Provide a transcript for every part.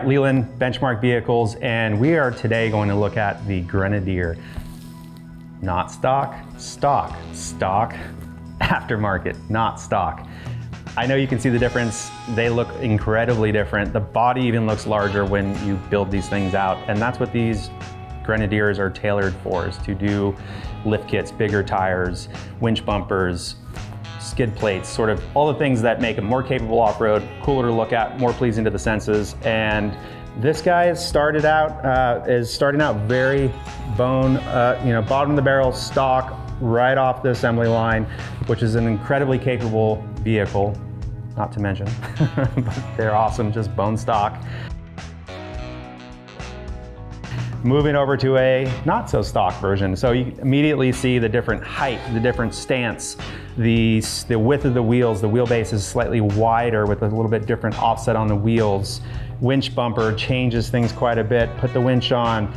at Leland Benchmark Vehicles, and we are today going to look at the Grenadier. Not stock, stock, aftermarket, not stock. I know you can see the difference. They look incredibly different. The body even looks larger when you build these things out, and that's what these Grenadiers are tailored for, is to do lift kits, bigger tires, winch bumpers, skid plates, sort of all the things that make them more capable off-road, cooler to look at, more pleasing to the senses. And this guy is starting out very bottom of the barrel stock right off the assembly line, which is an incredibly capable vehicle, not to mention, but they're awesome, just bone stock. Moving over to a not so stock version. So you immediately see the different height, the different stance, the width of the wheels. The wheelbase is slightly wider with a little bit different offset on the wheels. Winch bumper changes things quite a bit. Put the winch on.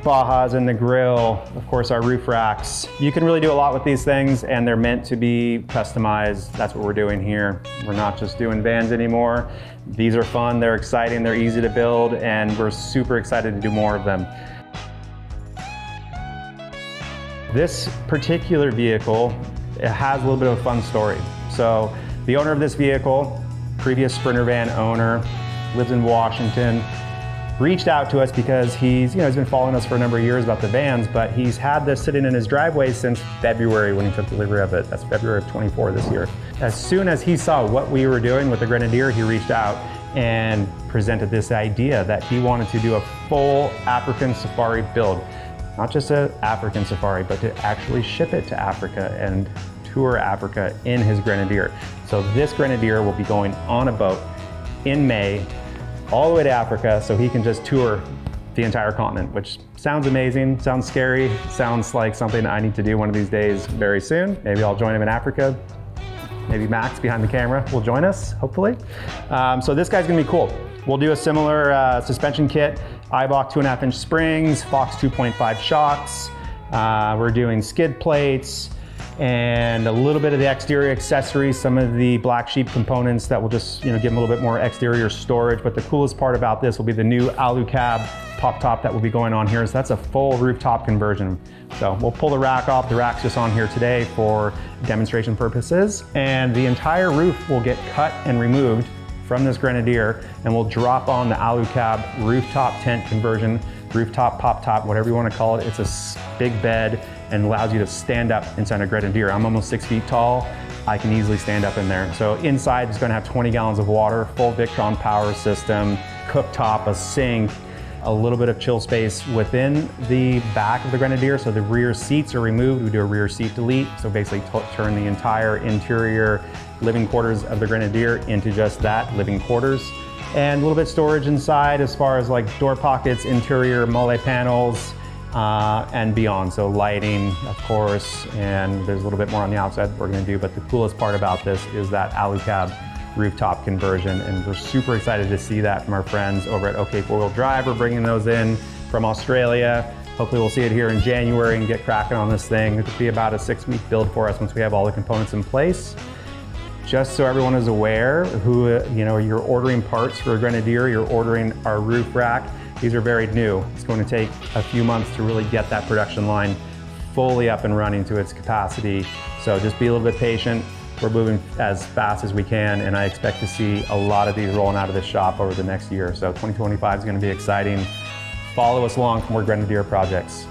Bajas in the grill, of course our roof racks. You can really do a lot with these things, and they're meant to be customized. That's what we're doing here. We're not just doing vans anymore. These are fun, they're exciting, they're easy to build, and we're super excited to do more of them. This particular vehicle, it has a little bit of a fun story. So the owner of this vehicle, previous Sprinter van owner, lives in Washington, reached out to us because he's been following us for a number of years about the vans, but he's had this sitting in his driveway since February when he took delivery of it. That's February of 24 this year. As soon as he saw what we were doing with the Grenadier, he reached out and presented this idea that he wanted to do a full African safari build. Not just an African safari, but to actually ship it to Africa and tour Africa in his Grenadier. So this Grenadier will be going on a boat in May all the way to Africa, so he can just tour the entire continent, which sounds amazing, sounds scary, sounds like something I need to do one of these days very soon. Maybe I'll join him in Africa. Maybe Max behind the camera will join us, hopefully. So this guy's gonna be cool. We'll do a similar suspension kit, Eibach 2.5-inch springs, Fox 2.5 shocks. We're doing skid plates, and a little bit of the exterior accessories, some of the black sheep components that will just give them a little bit more exterior storage. But the coolest part about this will be the new alu cab pop top that will be going on here. So that's a full rooftop conversion. So we'll pull the rack off. The rack's just on here today for demonstration purposes. And the entire roof will get cut and removed from this Grenadier, and we'll drop on the alu cab rooftop tent conversion, rooftop pop top, whatever you want to call it. It's a big bed and allows you to stand up inside a Grenadier. I'm almost 6 feet tall. I can easily stand up in there. So inside it's gonna have 20 gallons of water, full Victron power system, cooktop, a sink, a little bit of chill space within the back of the Grenadier. So the rear seats are removed. We do a rear seat delete. So basically turn the entire interior living quarters of the Grenadier into just that, living quarters. And a little bit of storage inside as far as like door pockets, interior mole panels, and beyond. So lighting, of course, and there's a little bit more on the outside that we're gonna do, but the coolest part about this is that alu cab rooftop conversion, and we're super excited to see that from our friends over at OK 4-Wheel Drive. We're bringing those in from Australia. Hopefully we'll see it here in January and get cracking on this thing. It'll be about a 6-week build for us once we have all the components in place. Just so everyone is aware, who you're ordering parts for a Grenadier, you're ordering our roof rack. These are very new. It's going to take a few months to really get that production line fully up and running to its capacity. So just be a little bit patient. We're moving as fast as we can, and I expect to see a lot of these rolling out of this shop over the next year. So 2025 is going to be exciting. Follow us along for more Grenadier projects.